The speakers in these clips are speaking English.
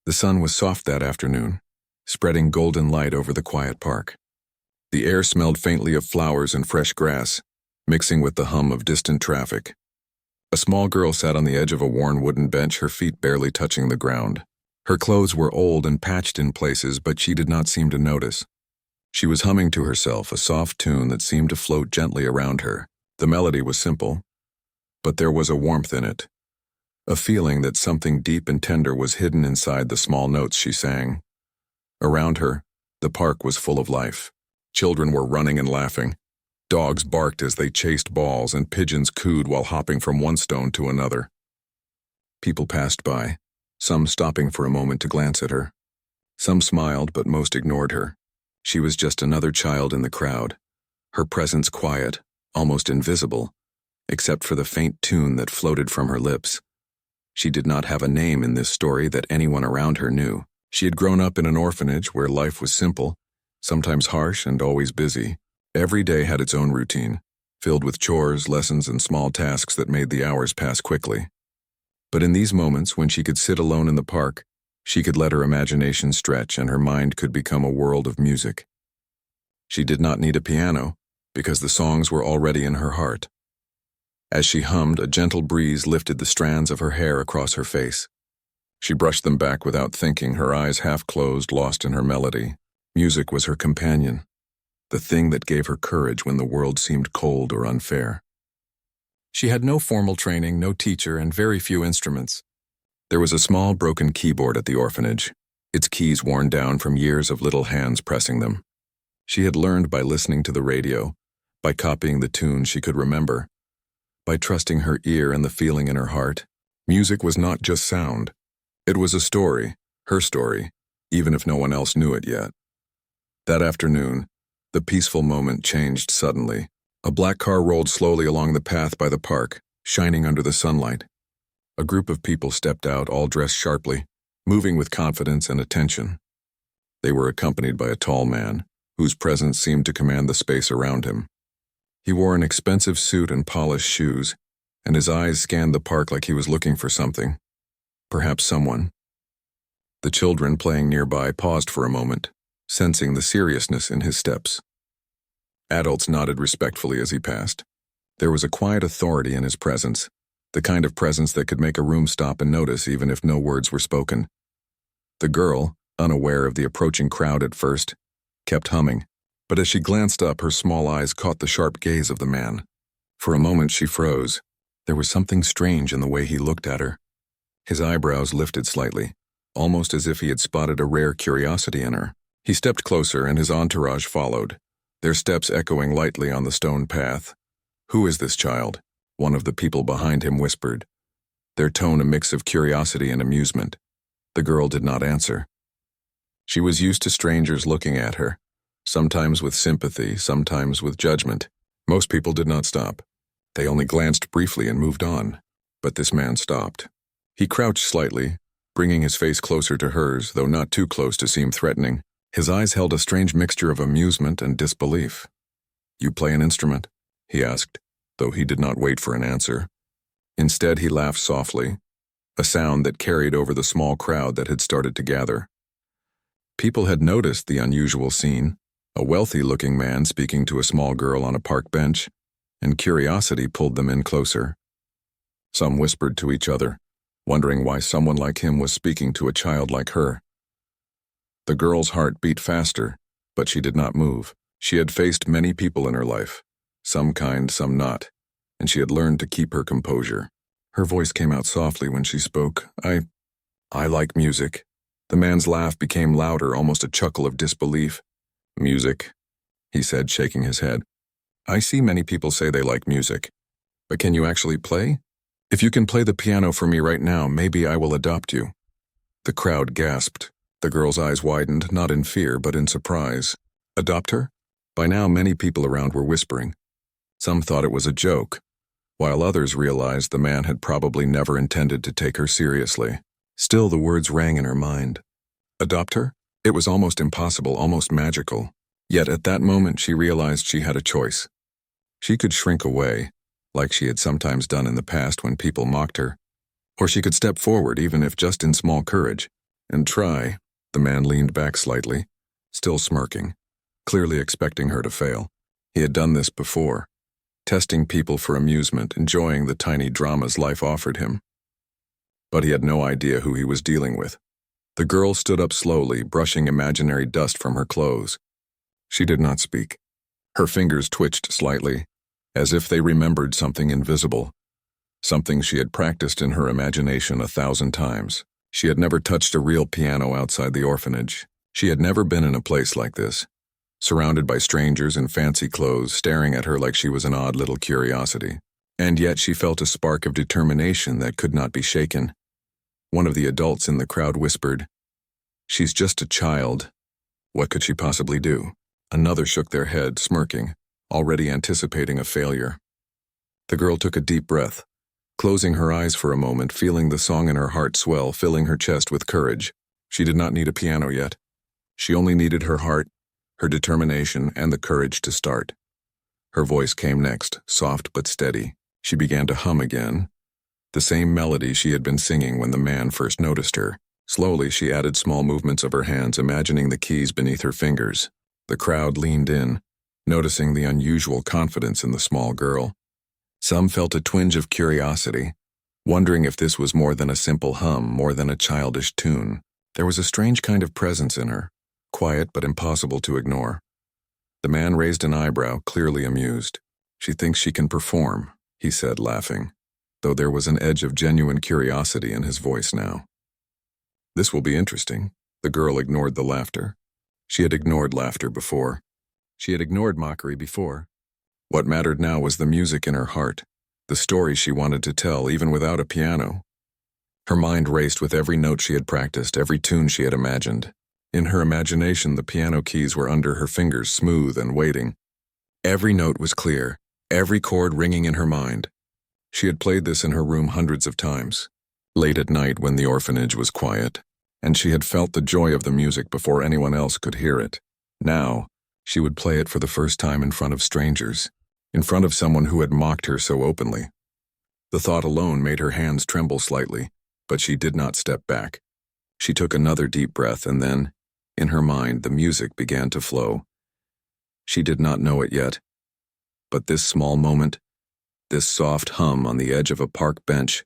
The sun was soft that afternoon, spreading golden light over the quiet park. The air smelled faintly of flowers and fresh grass, mixing with the hum of distant traffic. A small girl sat on the edge of a worn wooden bench, her feet barely touching the ground. Her clothes were old and patched in places, but she did not seem to notice. She was humming to herself a soft tune that seemed to float gently around her. The melody was simple, but there was a warmth in it, a feeling that something deep and tender was hidden inside the small notes she sang. Around her, the park was full of life. Children were running and laughing. Dogs barked as they chased balls, and pigeons cooed while hopping from one stone to another. People passed by, some stopping for a moment to glance at her. Some smiled, but most ignored her. She was just another child in the crowd, her presence quiet, almost invisible, except for the faint tune that floated from her lips. She did not have a name in this story that anyone around her knew. She had grown up in an orphanage where life was simple, sometimes harsh and always busy. Every day had its own routine, filled with chores, lessons, and small tasks that made the hours pass quickly. But in these moments, when she could sit alone in the park, she could let her imagination stretch and her mind could become a world of music. She did not need a piano, because the songs were already in her heart. As she hummed, a gentle breeze lifted the strands of her hair across her face. She brushed them back without thinking, her eyes half closed, lost in her melody. Music was her companion, the thing that gave her courage when the world seemed cold or unfair. She had no formal training, no teacher, and very few instruments. There was a small broken keyboard at the orphanage, its keys worn down from years of little hands pressing them. She had learned by listening to the radio, by copying the tunes she could remember, by trusting her ear and the feeling in her heart. Music was not just sound. It was a story, her story, even if no one else knew it yet. That afternoon, the peaceful moment changed suddenly. A black car rolled slowly along the path by the park, shining under the sunlight. A group of people stepped out, all dressed sharply, moving with confidence and attention. They were accompanied by a tall man, whose presence seemed to command the space around him. He wore an expensive suit and polished shoes, and his eyes scanned the park like he was looking for something. Perhaps someone. The children playing nearby paused for a moment, sensing the seriousness in his steps. Adults nodded respectfully as he passed. There was a quiet authority in his presence, the kind of presence that could make a room stop and notice even if no words were spoken. The girl, unaware of the approaching crowd at first, kept humming, but as she glanced up, her small eyes caught the sharp gaze of the man. For a moment she froze. There was something strange in the way he looked at her. His eyebrows lifted slightly, almost as if he had spotted a rare curiosity in her. He stepped closer and his entourage followed, their steps echoing lightly on the stone path. "Who is this child?" one of the people behind him whispered, their tone a mix of curiosity and amusement. The girl did not answer. She was used to strangers looking at her, sometimes with sympathy, sometimes with judgment. Most people did not stop. They only glanced briefly and moved on. But this man stopped. He crouched slightly, bringing his face closer to hers, though not too close to seem threatening. His eyes held a strange mixture of amusement and disbelief. "You play an instrument?" he asked, though he did not wait for an answer. Instead, he laughed softly, a sound that carried over the small crowd that had started to gather. People had noticed the unusual scene, a wealthy-looking man speaking to a small girl on a park bench, and curiosity pulled them in closer. Some whispered to each other, wondering why someone like him was speaking to a child like her. The girl's heart beat faster, but she did not move. She had faced many people in her life, some kind, some not, and she had learned to keep her composure. Her voice came out softly when she spoke. I like music." The man's laugh became louder, almost a chuckle of disbelief. "Music," he said, shaking his head. "I see many people say they like music. But can you actually play? If you can play the piano for me right now, maybe I will adopt you." The crowd gasped. The girl's eyes widened, not in fear, but in surprise. Adopt her? By now, many people around were whispering. Some thought it was a joke, while others realized the man had probably never intended to take her seriously. Still, the words rang in her mind. Adopt her? It was almost impossible, almost magical. Yet at that moment she realized she had a choice. She could shrink away, like she had sometimes done in the past when people mocked her, or she could step forward, even if just in small courage. And try. The man leaned back slightly, still smirking, clearly expecting her to fail. He had done this before, testing people for amusement, enjoying the tiny dramas life offered him. But he had no idea who he was dealing with. The girl stood up slowly, brushing imaginary dust from her clothes. She did not speak. Her fingers twitched slightly, as if they remembered something invisible, something she had practiced in her imagination 1,000 times. She had never touched a real piano outside the orphanage. She had never been in a place like this, surrounded by strangers in fancy clothes staring at her like she was an odd little curiosity. And yet she felt a spark of determination that could not be shaken. One of the adults in the crowd whispered, "She's just a child. What could she possibly do?" Another shook their head, smirking, already anticipating a failure. The girl took a deep breath, closing her eyes for a moment, feeling the song in her heart swell, filling her chest with courage. She did not need a piano yet. She only needed her heart, her determination, and the courage to start. Her voice came next, soft but steady. She began to hum again, the same melody she had been singing when the man first noticed her. Slowly, she added small movements of her hands, imagining the keys beneath her fingers. The crowd leaned in, noticing the unusual confidence in the small girl. Some felt a twinge of curiosity, wondering if this was more than a simple hum, more than a childish tune. There was a strange kind of presence in her, quiet but impossible to ignore. The man raised an eyebrow, clearly amused. "She thinks she can perform," he said, laughing, though there was an edge of genuine curiosity in his voice now. "This will be interesting." The girl ignored the laughter. She had ignored laughter before. She had ignored mockery before. What mattered now was the music in her heart, the story she wanted to tell even without a piano. Her mind raced with every note she had practiced, every tune she had imagined. In her imagination, the piano keys were under her fingers, smooth and waiting. Every note was clear, every chord ringing in her mind. She had played this in her room hundreds of times, late at night when the orphanage was quiet, and she had felt the joy of the music before anyone else could hear it. Now, she would play it for the first time in front of strangers, in front of someone who had mocked her so openly. The thought alone made her hands tremble slightly, but she did not step back. She took another deep breath, and then, in her mind, the music began to flow. She did not know it yet, but this small moment, this soft hum on the edge of a park bench,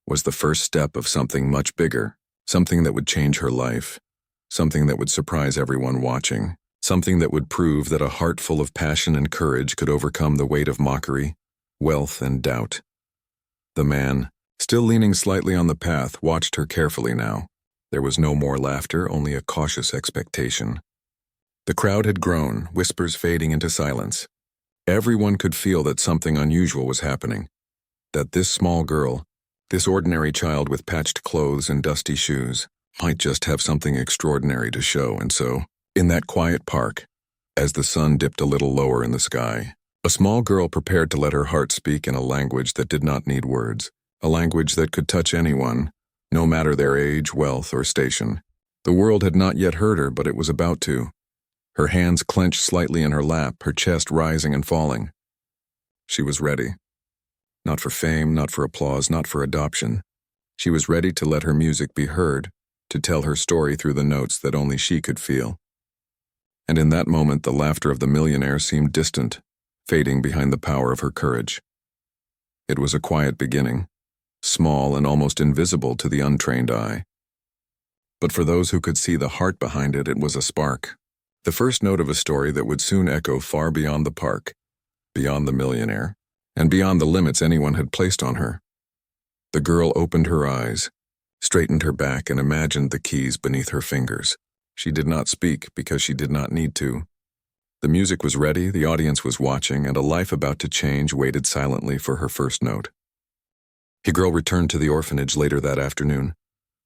was the first step of something much bigger, something that would change her life, something that would surprise everyone watching, something that would prove that a heart full of passion and courage could overcome the weight of mockery, wealth, and doubt. The man, still leaning slightly on the path, watched her carefully now. There was no more laughter, only a cautious expectation. The crowd had grown, whispers fading into silence. Everyone could feel that something unusual was happening, that this small girl, this ordinary child with patched clothes and dusty shoes, might just have something extraordinary to show. And so, in that quiet park, as the sun dipped a little lower in the sky, a small girl prepared to let her heart speak in a language that did not need words, a language that could touch anyone, no matter their age, wealth, or station. The world had not yet heard her, but it was about to. Her hands clenched slightly in her lap, her chest rising and falling. She was ready. Not for fame, not for applause, not for adoption. She was ready to let her music be heard, to tell her story through the notes that only she could feel. And in that moment, the laughter of the millionaire seemed distant, fading behind the power of her courage. It was a quiet beginning, small and almost invisible to the untrained eye. But for those who could see the heart behind it, it was a spark. The first note of a story that would soon echo far beyond the park, beyond the millionaire, and beyond the limits anyone had placed on her. The girl opened her eyes, straightened her back, and imagined the keys beneath her fingers. She did not speak because she did not need to. The music was ready, the audience was watching, and a life about to change waited silently for her first note. The girl returned to the orphanage later that afternoon,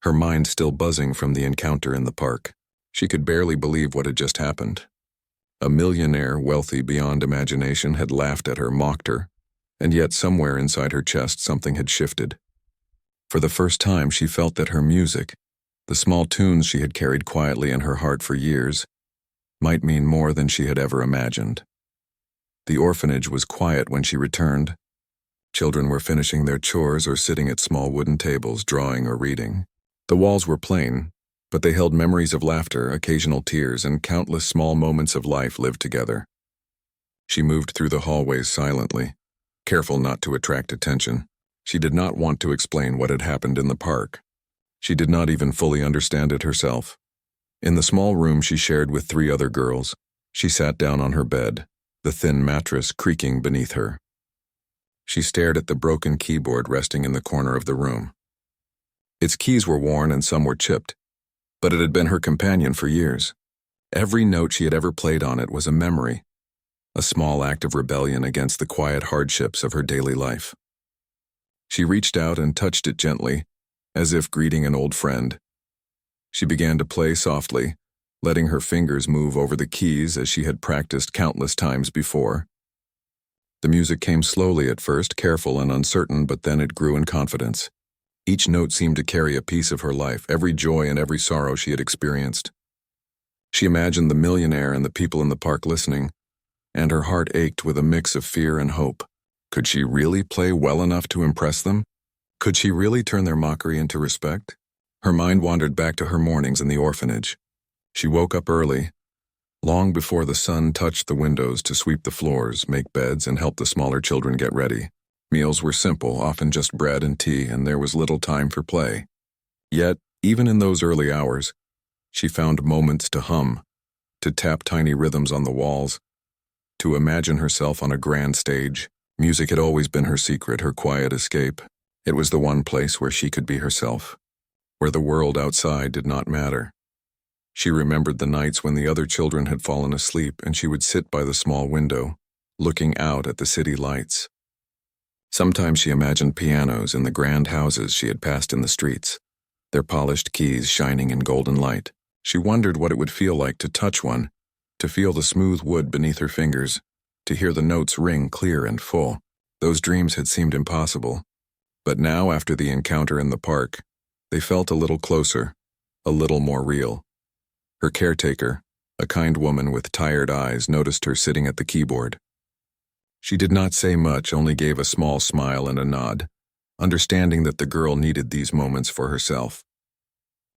her mind still buzzing from the encounter in the park. She could barely believe what had just happened. A millionaire, wealthy beyond imagination, had laughed at her, mocked her, and yet somewhere inside her chest something had shifted. For the first time she felt that her music, the small tunes she had carried quietly in her heart for years, might mean more than she had ever imagined. The orphanage was quiet when she returned. Children were finishing their chores or sitting at small wooden tables, drawing or reading. The walls were plain, but they held memories of laughter, occasional tears, and countless small moments of life lived together. She moved through the hallways silently, careful not to attract attention. She did not want to explain what had happened in the park. She did not even fully understand it herself. In the small room she shared with 3 other girls, she sat down on her bed, the thin mattress creaking beneath her. She stared at the broken keyboard resting in the corner of the room. Its keys were worn and some were chipped, but it had been her companion for years. Every note she had ever played on it was a memory, a small act of rebellion against the quiet hardships of her daily life. She reached out and touched it gently, as if greeting an old friend. She began to play softly, letting her fingers move over the keys as she had practiced countless times before. The music came slowly at first, careful and uncertain, but then it grew in confidence. Each note seemed to carry a piece of her life, every joy and every sorrow she had experienced. She imagined the millionaire and the people in the park listening, and her heart ached with a mix of fear and hope. Could she really play well enough to impress them? Could she really turn their mockery into respect? Her mind wandered back to her mornings in the orphanage. She woke up early, long before the sun touched the windows, to sweep the floors, make beds, and help the smaller children get ready. Meals were simple, often just bread and tea, and there was little time for play. Yet, even in those early hours, she found moments to hum, to tap tiny rhythms on the walls, to imagine herself on a grand stage. Music had always been her secret, her quiet escape. It was the one place where she could be herself, where the world outside did not matter. She remembered the nights when the other children had fallen asleep and she would sit by the small window, looking out at the city lights. Sometimes she imagined pianos in the grand houses she had passed in the streets, their polished keys shining in golden light. She wondered what it would feel like to touch one, to feel the smooth wood beneath her fingers, to hear the notes ring clear and full. Those dreams had seemed impossible. But now, after the encounter in the park, they felt a little closer, a little more real. Her caretaker, a kind woman with tired eyes, noticed her sitting at the keyboard. She did not say much, only gave a small smile and a nod, understanding that the girl needed these moments for herself.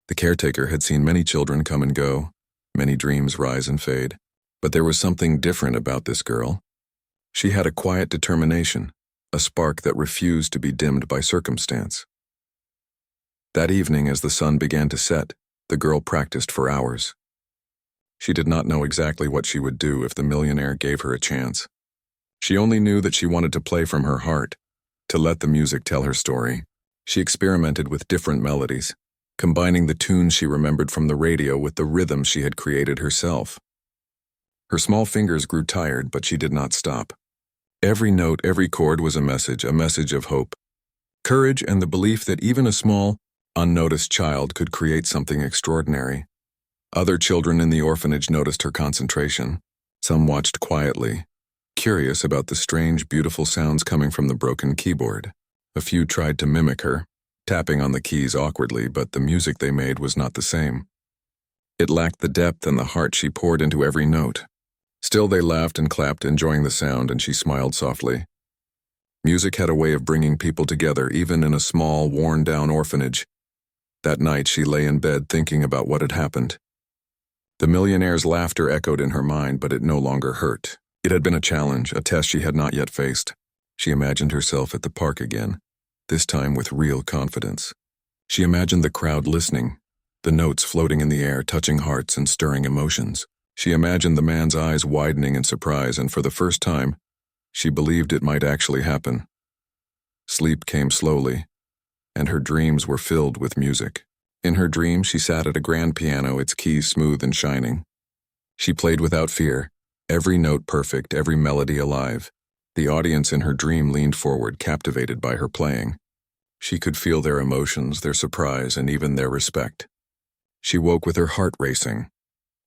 The caretaker had seen many children come and go, many dreams rise and fade, but there was something different about this girl. She had a quiet determination, a spark that refused to be dimmed by circumstance. That evening, as the sun began to set, the girl practiced for hours. She did not know exactly what she would do if the millionaire gave her a chance. She only knew that she wanted to play from her heart, to let the music tell her story. She experimented with different melodies, combining the tunes she remembered from the radio with the rhythms she had created herself. Her small fingers grew tired, but she did not stop. Every note, every chord was a message of hope, courage, and the belief that even a small, unnoticed child could create something extraordinary. Other children in the orphanage noticed her concentration. Some watched quietly, curious about the strange, beautiful sounds coming from the broken keyboard. A few tried to mimic her, tapping on the keys awkwardly, but the music they made was not the same. It lacked the depth and the heart she poured into every note. Still, they laughed and clapped, enjoying the sound, and she smiled softly. Music had a way of bringing people together, even in a small, worn-down orphanage. That night, she lay in bed thinking about what had happened. The millionaire's laughter echoed in her mind, but it no longer hurt. It had been a challenge, a test she had not yet faced. She imagined herself at the park again, this time with real confidence. She imagined the crowd listening, the notes floating in the air, touching hearts and stirring emotions. She imagined the man's eyes widening in surprise, and for the first time, she believed it might actually happen. Sleep came slowly, and her dreams were filled with music. In her dream, she sat at a grand piano, its keys smooth and shining. She played without fear, every note perfect, every melody alive. The audience in her dream leaned forward, captivated by her playing. She could feel their emotions, their surprise, and even their respect. She woke with her heart racing,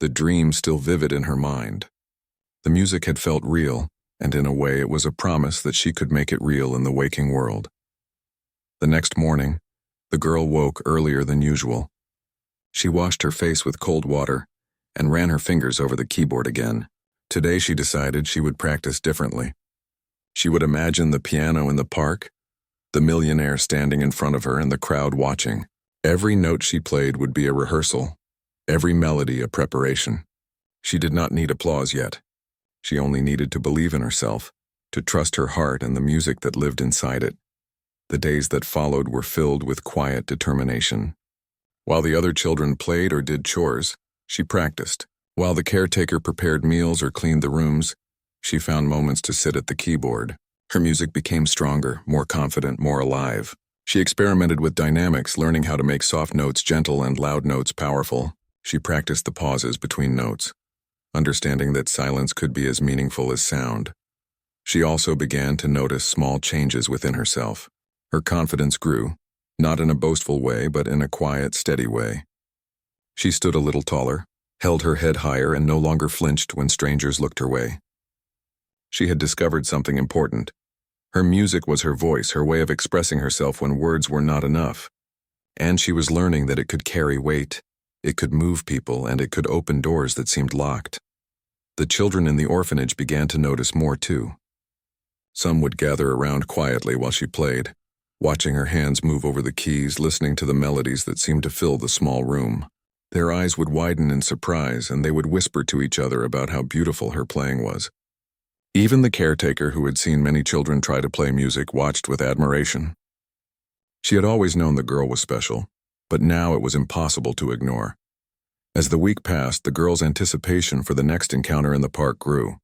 the dream still vivid in her mind. The music had felt real, and in a way it was a promise that she could make it real in the waking world. The next morning, the girl woke earlier than usual. She washed her face with cold water and ran her fingers over the keyboard again. Today she decided she would practice differently. She would imagine the piano in the park, the millionaire standing in front of her, and the crowd watching. Every note she played would be a rehearsal, every melody a preparation. She did not need applause yet. She only needed to believe in herself, to trust her heart and the music that lived inside it. The days that followed were filled with quiet determination. While the other children played or did chores, she practiced. While the caretaker prepared meals or cleaned the rooms, she found moments to sit at the keyboard. Her music became stronger, more confident, more alive. She experimented with dynamics, learning how to make soft notes gentle and loud notes powerful. She practiced the pauses between notes, understanding that silence could be as meaningful as sound. She also began to notice small changes within herself. Her confidence grew, not in a boastful way, but in a quiet, steady way. She stood a little taller, held her head higher, and no longer flinched when strangers looked her way. She had discovered something important. Her music was her voice, her way of expressing herself when words were not enough. And she was learning that it could carry weight, it could move people, and it could open doors that seemed locked. The children in the orphanage began to notice more too. Some would gather around quietly while she played, watching her hands move over the keys, listening to the melodies that seemed to fill the small room. Their eyes would widen in surprise, and they would whisper to each other about how beautiful her playing was. Even the caretaker, who had seen many children try to play music, watched with admiration. She had always known the girl was special, but now it was impossible to ignore. As the week passed, the girl's anticipation for the next encounter in the park grew.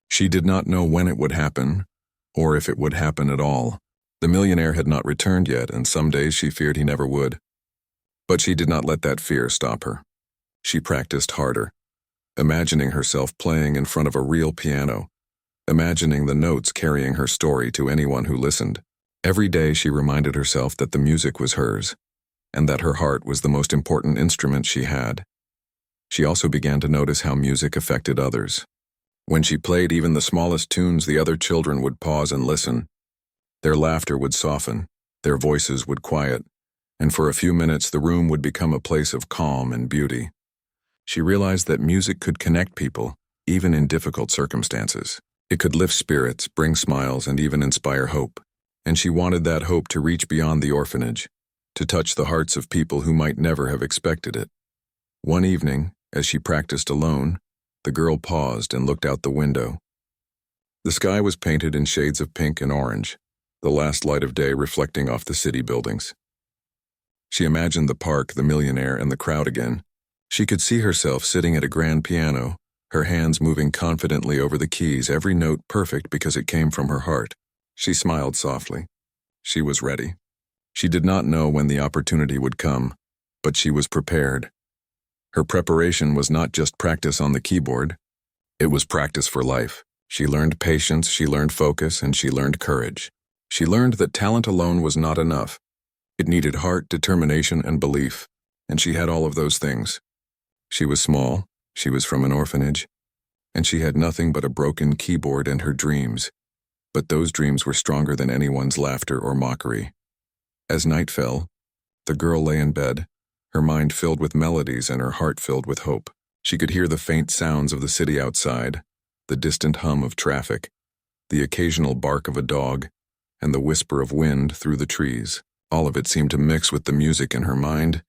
She did not know when it would happen, or if it would happen at all. The millionaire had not returned yet, and some days she feared he never would. But she did not let that fear stop her. She practiced harder, imagining herself playing in front of a real piano, imagining the notes carrying her story to anyone who listened. Every day she reminded herself that the music was hers, and that her heart was the most important instrument she had. She also began to notice how music affected others. When she played even the smallest tunes, the other children would pause and listen. Their laughter would soften, their voices would quiet, and for a few minutes the room would become a place of calm and beauty. She realized that music could connect people, even in difficult circumstances. It could lift spirits, bring smiles, and even inspire hope. And she wanted that hope to reach beyond the orphanage, to touch the hearts of people who might never have expected it. One evening, as she practiced alone, the girl paused and looked out the window. The sky was painted in shades of pink and orange, the last light of day reflecting off the city buildings. She imagined the park, the millionaire, and the crowd again. She could see herself sitting at a grand piano, her hands moving confidently over the keys, every note perfect because it came from her heart. She smiled softly. She was ready. She did not know when the opportunity would come, but she was prepared. Her preparation was not just practice on the keyboard. It was practice for life. She learned patience, she learned focus, and she learned courage. She learned that talent alone was not enough. It needed heart, determination, and belief, and she had all of those things. She was small, she was from an orphanage, and she had nothing but a broken keyboard and her dreams. But those dreams were stronger than anyone's laughter or mockery. As night fell, the girl lay in bed, her mind filled with melodies and her heart filled with hope. She could hear the faint sounds of the city outside, the distant hum of traffic, the occasional bark of a dog, and the whisper of wind through the trees. All of it seemed to mix with the music in her mind,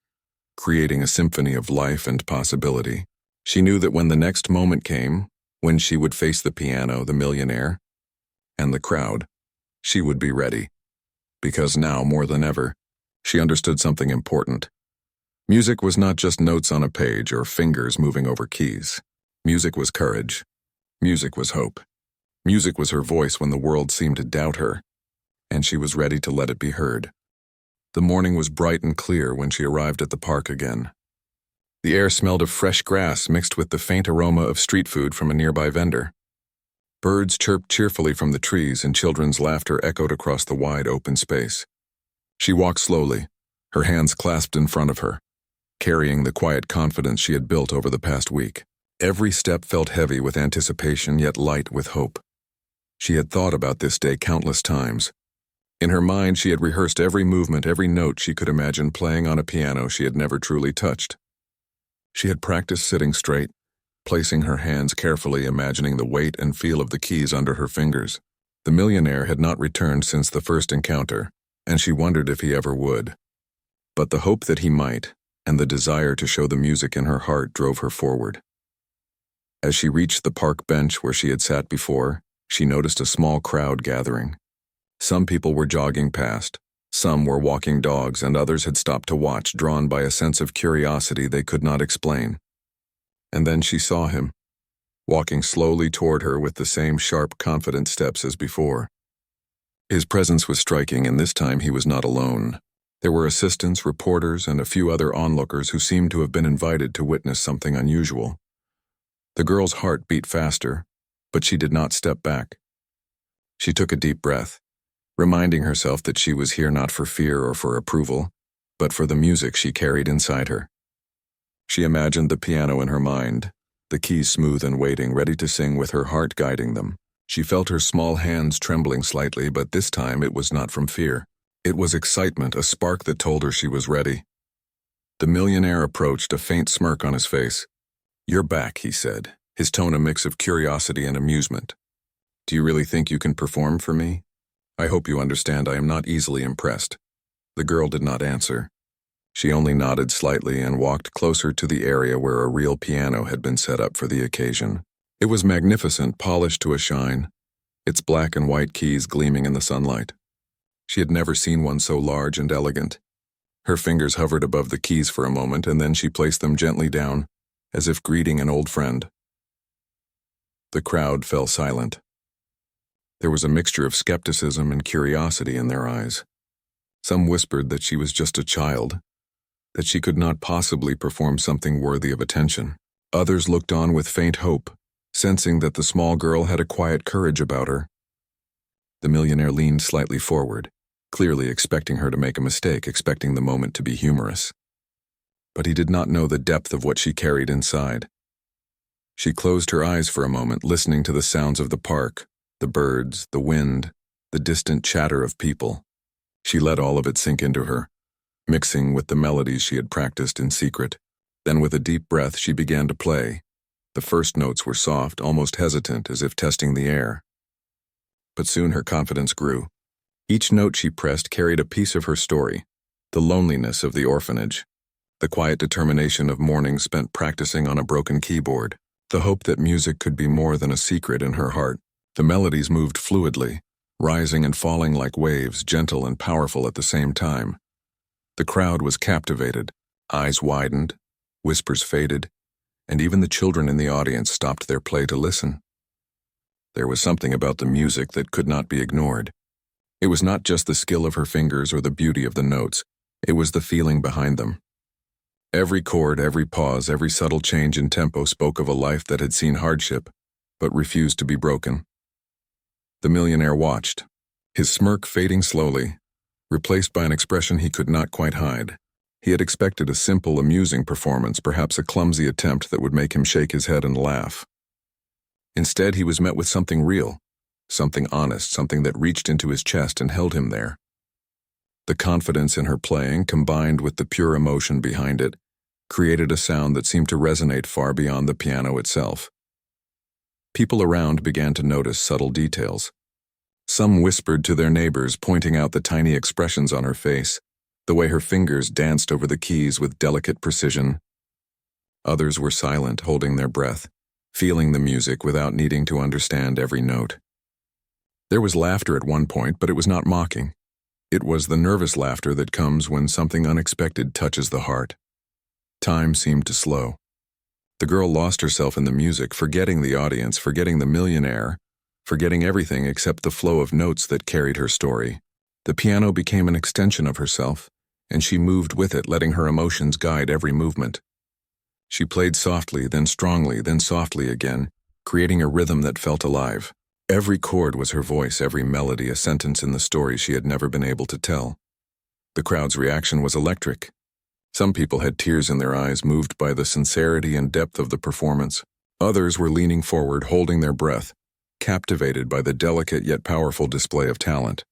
creating a symphony of life and possibility. She knew that when the next moment came, when she would face the piano, the millionaire, and the crowd, she would be ready. Because now, more than ever, she understood something important. Music was not just notes on a page or fingers moving over keys. Music was courage. Music was hope. Music was her voice when the world seemed to doubt her, and she was ready to let it be heard. The morning was bright and clear when she arrived at the park again. The air smelled of fresh grass mixed with the faint aroma of street food from a nearby vendor. Birds chirped cheerfully from the trees, and children's laughter echoed across the wide open space. She walked slowly, her hands clasped in front of her, carrying the quiet confidence she had built over the past week. Every step felt heavy with anticipation, yet light with hope. She had thought about this day countless times. In her mind, she had rehearsed every movement, every note she could imagine playing on a piano she had never truly touched. She had practiced sitting straight, placing her hands carefully, imagining the weight and feel of the keys under her fingers. The millionaire had not returned since the first encounter, and she wondered if he ever would. But the hope that he might, and the desire to show the music in her heart drove her forward. As she reached the park bench where she had sat before, she noticed a small crowd gathering. Some people were jogging past, some were walking dogs, and others had stopped to watch, drawn by a sense of curiosity they could not explain. And then she saw him, walking slowly toward her with the same sharp, confident steps as before. His presence was striking, and this time he was not alone. There were assistants, reporters, and a few other onlookers who seemed to have been invited to witness something unusual. The girl's heart beat faster, but she did not step back. She took a deep breath, reminding herself that she was here not for fear or for approval, but for the music she carried inside her. She imagined the piano in her mind, the keys smooth and waiting, ready to sing with her heart guiding them. She felt her small hands trembling slightly, but this time it was not from fear. It was excitement, a spark that told her she was ready. The millionaire approached, a faint smirk on his face. "You're back," he said, his tone a mix of curiosity and amusement. "Do you really think you can perform for me? I hope you understand I am not easily impressed." The girl did not answer. She only nodded slightly and walked closer to the area where a real piano had been set up for the occasion. It was magnificent, polished to a shine, its black and white keys gleaming in the sunlight. She had never seen one so large and elegant. Her fingers hovered above the keys for a moment, and then she placed them gently down, as if greeting an old friend. The crowd fell silent. There was a mixture of skepticism and curiosity in their eyes. Some whispered that she was just a child, that she could not possibly perform something worthy of attention. Others looked on with faint hope, sensing that the small girl had a quiet courage about her. The millionaire leaned slightly forward, clearly expecting her to make a mistake, expecting the moment to be humorous. But he did not know the depth of what she carried inside. She closed her eyes for a moment, listening to the sounds of the park, the birds, the wind, the distant chatter of people. She let all of it sink into her, mixing with the melodies she had practiced in secret. Then with a deep breath she began to play. The first notes were soft, almost hesitant, as if testing the air. But soon her confidence grew. Each note she pressed carried a piece of her story, the loneliness of the orphanage, the quiet determination of mornings spent practicing on a broken keyboard, the hope that music could be more than a secret in her heart. The melodies moved fluidly, rising and falling like waves, gentle and powerful at the same time. The crowd was captivated, eyes widened, whispers faded, and even the children in the audience stopped their play to listen. There was something about the music that could not be ignored. It was not just the skill of her fingers or the beauty of the notes, it was the feeling behind them. Every chord, every pause, every subtle change in tempo spoke of a life that had seen hardship, but refused to be broken. The millionaire watched, his smirk fading slowly, replaced by an expression he could not quite hide. He had expected a simple, amusing performance, perhaps a clumsy attempt that would make him shake his head and laugh. Instead, he was met with something real, something honest, something that reached into his chest and held him there. The confidence in her playing, combined with the pure emotion behind it, created a sound that seemed to resonate far beyond the piano itself. People around began to notice subtle details. Some whispered to their neighbors, pointing out the tiny expressions on her face, the way her fingers danced over the keys with delicate precision. Others were silent, holding their breath, feeling the music without needing to understand every note. There was laughter at one point, but it was not mocking. It was the nervous laughter that comes when something unexpected touches the heart. Time seemed to slow. The girl lost herself in the music, forgetting the audience, forgetting the millionaire, forgetting everything except the flow of notes that carried her story. The piano became an extension of herself, and she moved with it, letting her emotions guide every movement. She played softly, then strongly, then softly again, creating a rhythm that felt alive. Every chord was her voice, every melody a sentence in the story she had never been able to tell. The crowd's reaction was electric. Some people had tears in their eyes, moved by the sincerity and depth of the performance. Others were leaning forward, holding their breath, captivated by the delicate yet powerful display of talent.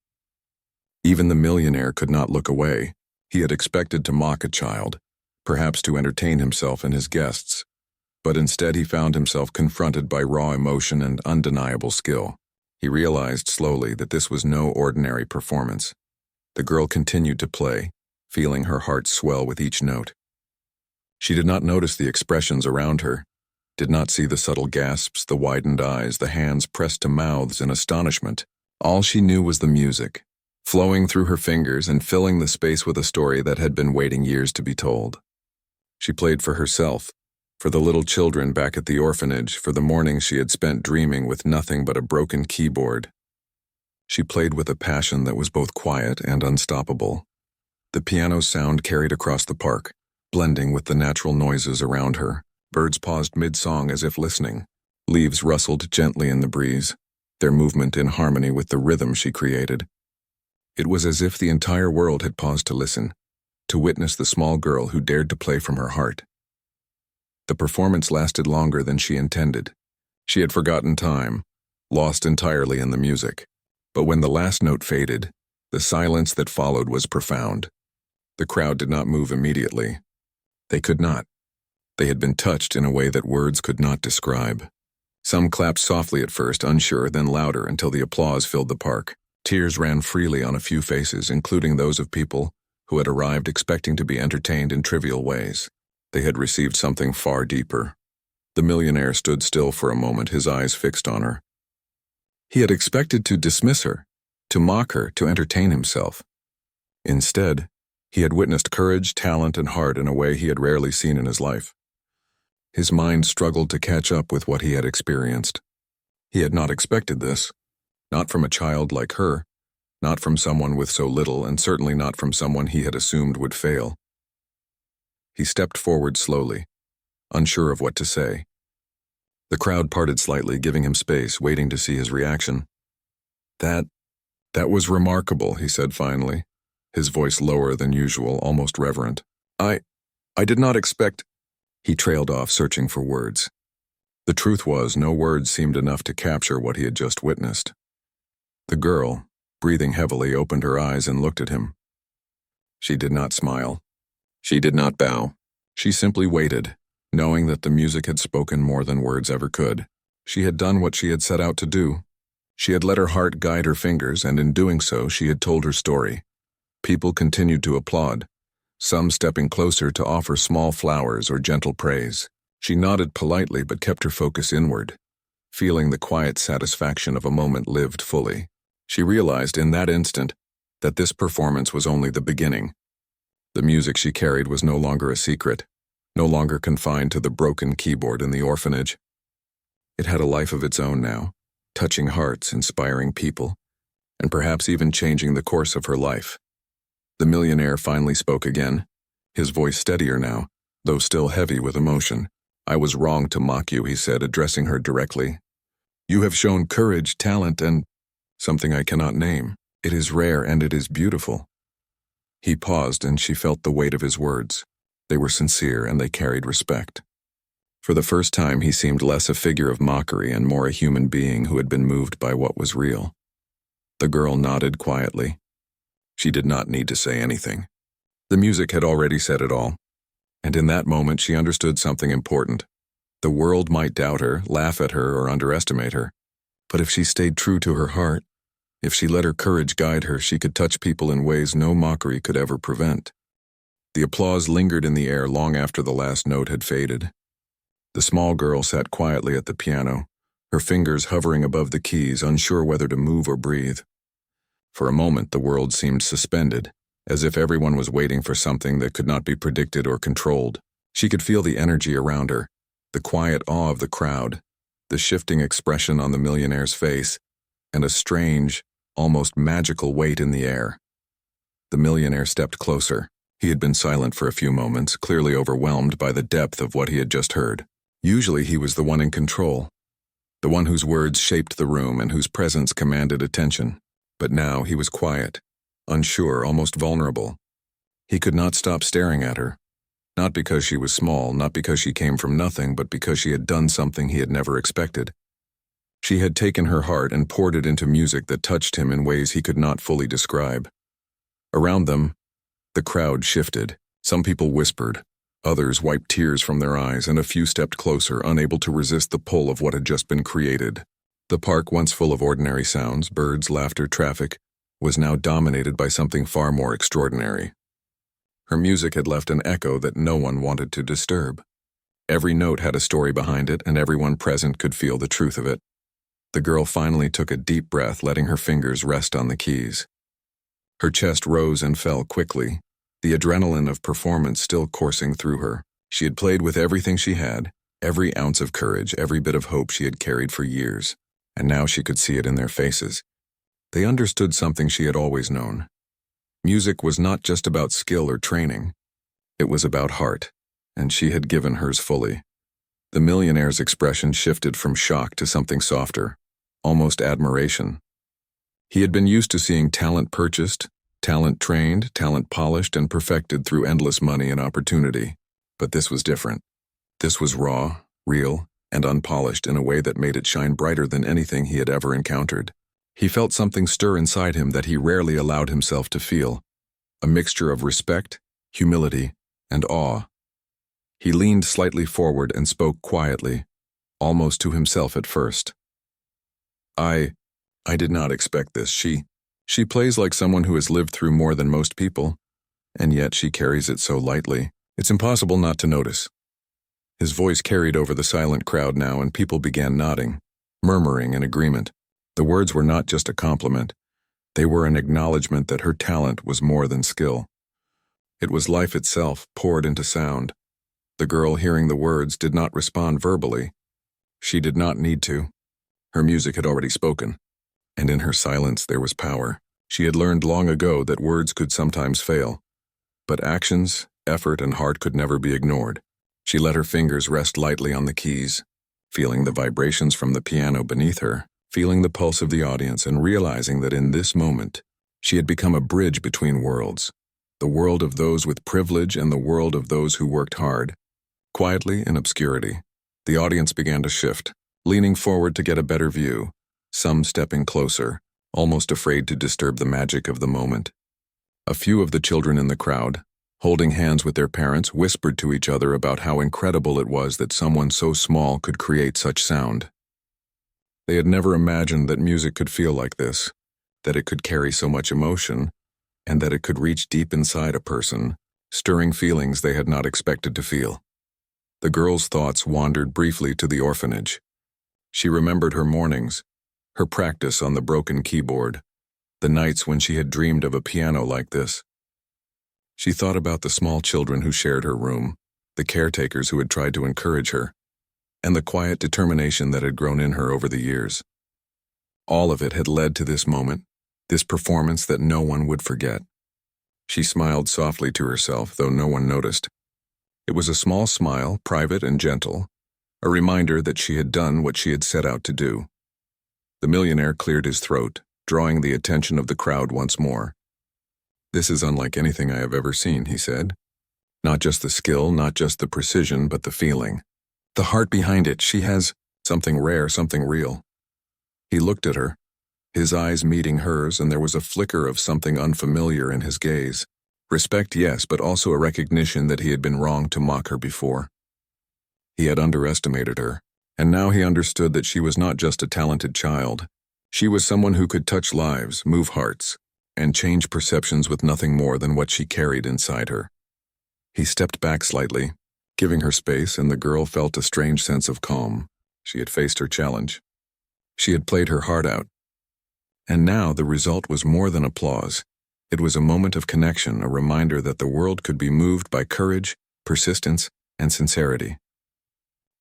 Even the millionaire could not look away. He had expected to mock a child, perhaps to entertain himself and his guests, but instead he found himself confronted by raw emotion and undeniable skill. He realized slowly that this was no ordinary performance. The girl continued to play, feeling her heart swell with each note. She did not notice the expressions around her, did not see the subtle gasps, the widened eyes, the hands pressed to mouths in astonishment. All she knew was the music, flowing through her fingers and filling the space with a story that had been waiting years to be told. She played for herself, for the little children back at the orphanage, for the mornings she had spent dreaming with nothing but a broken keyboard. She played with a passion that was both quiet and unstoppable. The piano's sound carried across the park, blending with the natural noises around her. Birds paused mid-song as if listening. Leaves rustled gently in the breeze, their movement in harmony with the rhythm she created. It was as if the entire world had paused to listen, to witness the small girl who dared to play from her heart. The performance lasted longer than she intended. She had forgotten time, lost entirely in the music. But when the last note faded, the silence that followed was profound. The crowd did not move immediately. They could not. They had been touched in a way that words could not describe. Some clapped softly at first, unsure, then louder until the applause filled the park. Tears ran freely on a few faces, including those of people who had arrived expecting to be entertained in trivial ways. They had received something far deeper. The millionaire stood still for a moment, his eyes fixed on her. He had expected to dismiss her, to mock her, to entertain himself. Instead, he had witnessed courage, talent, and heart in a way he had rarely seen in his life. His mind struggled to catch up with what he had experienced. He had not expected this, not from a child like her, not from someone with so little, and certainly not from someone he had assumed would fail. He stepped forward slowly, unsure of what to say. The crowd parted slightly, giving him space, waiting to see his reaction. That was remarkable, he said finally, his voice lower than usual, almost reverent. I did not expect... He trailed off, searching for words. The truth was, no words seemed enough to capture what he had just witnessed. The girl, breathing heavily, opened her eyes and looked at him. She did not smile. She did not bow. She simply waited, knowing that the music had spoken more than words ever could. She had done what she had set out to do. She had let her heart guide her fingers, and in doing so, she had told her story. People continued to applaud, some stepping closer to offer small flowers or gentle praise. She nodded politely but kept her focus inward, feeling the quiet satisfaction of a moment lived fully. She realized in that instant that this performance was only the beginning. The music she carried was no longer a secret, no longer confined to the broken keyboard in the orphanage. It had a life of its own now, touching hearts, inspiring people, and perhaps even changing the course of her life. The millionaire finally spoke again, his voice steadier now, though still heavy with emotion. I was wrong to mock you, he said, addressing her directly. You have shown courage, talent, and something I cannot name. It is rare and it is beautiful. He paused and she felt the weight of his words. They were sincere and they carried respect. For the first time he seemed less a figure of mockery and more a human being who had been moved by what was real. The girl nodded quietly. She did not need to say anything. The music had already said it all. And in that moment she understood something important. The world might doubt her, laugh at her, or underestimate her. But if she stayed true to her heart, if she let her courage guide her, she could touch people in ways no mockery could ever prevent. The applause lingered in the air long after the last note had faded. The small girl sat quietly at the piano, her fingers hovering above the keys, unsure whether to move or breathe. For a moment the world seemed suspended, as if everyone was waiting for something that could not be predicted or controlled. She could feel the energy around her, the quiet awe of the crowd, the shifting expression on the millionaire's face, and a strange, almost magical weight in the air. The millionaire stepped closer. He had been silent for a few moments, clearly overwhelmed by the depth of what he had just heard. Usually he was the one in control, the one whose words shaped the room and whose presence commanded attention. But now he was quiet, unsure, almost vulnerable. He could not stop staring at her, not because she was small, not because she came from nothing, but because she had done something he had never expected. She had taken her heart and poured it into music that touched him in ways he could not fully describe. Around them, the crowd shifted. Some people whispered, others wiped tears from their eyes, and a few stepped closer, unable to resist the pull of what had just been created. The park, once full of ordinary sounds, birds, laughter, traffic, was now dominated by something far more extraordinary. Her music had left an echo that no one wanted to disturb. Every note had a story behind it, and everyone present could feel the truth of it. The girl finally took a deep breath, letting her fingers rest on the keys. Her chest rose and fell quickly, the adrenaline of performance still coursing through her. She had played with everything she had, every ounce of courage, every bit of hope she had carried for years, and now she could see it in their faces. They understood something she had always known. Music was not just about skill or training. It was about heart, and she had given hers fully. The millionaire's expression shifted from shock to something softer, almost admiration. He had been used to seeing talent purchased, talent trained, talent polished and perfected through endless money and opportunity. But this was different. This was raw, real, and unpolished in a way that made it shine brighter than anything he had ever encountered. He felt something stir inside him that he rarely allowed himself to feel, a mixture of respect, humility, and awe. He leaned slightly forward and spoke quietly, almost to himself at first. I did not expect this. She plays like someone who has lived through more than most people, and yet she carries it so lightly. It's impossible not to notice. His voice carried over the silent crowd now, and people began nodding, murmuring in agreement. The words were not just a compliment. They were an acknowledgement that her talent was more than skill. It was life itself poured into sound. The girl, hearing the words, did not respond verbally. She did not need to. Her music had already spoken, and in her silence there was power. She had learned long ago that words could sometimes fail, but actions, effort, and heart could never be ignored. She let her fingers rest lightly on the keys, feeling the vibrations from the piano beneath her, feeling the pulse of the audience, and realizing that in this moment, she had become a bridge between worlds, the world of those with privilege and the world of those who worked hard. Quietly, in obscurity, the audience began to shift, leaning forward to get a better view, some stepping closer, almost afraid to disturb the magic of the moment. A few of the children in the crowd, holding hands with their parents, whispered to each other about how incredible it was that someone so small could create such sound. They had never imagined that music could feel like this, that it could carry so much emotion, and that it could reach deep inside a person, stirring feelings they had not expected to feel. The girl's thoughts wandered briefly to the orphanage. She remembered her mornings, her practice on the broken keyboard, the nights when she had dreamed of a piano like this. She thought about the small children who shared her room, the caretakers who had tried to encourage her, and the quiet determination that had grown in her over the years. All of it had led to this moment, this performance that no one would forget. She smiled softly to herself, though no one noticed. It was a small smile, private and gentle, a reminder that she had done what she had set out to do. The millionaire cleared his throat, drawing the attention of the crowd once more. "This is unlike anything I have ever seen," he said. "Not just the skill, not just the precision, but the feeling. The heart behind it. She has something rare, something real." He looked at her, his eyes meeting hers, and there was a flicker of something unfamiliar in his gaze. Respect, yes, but also a recognition that he had been wrong to mock her before. He had underestimated her, and now he understood that she was not just a talented child. She was someone who could touch lives, move hearts, and change perceptions with nothing more than what she carried inside her. He stepped back slightly, giving her space, and the girl felt a strange sense of calm. She had faced her challenge. She had played her heart out. And now the result was more than applause. It was a moment of connection, a reminder that the world could be moved by courage, persistence, and sincerity.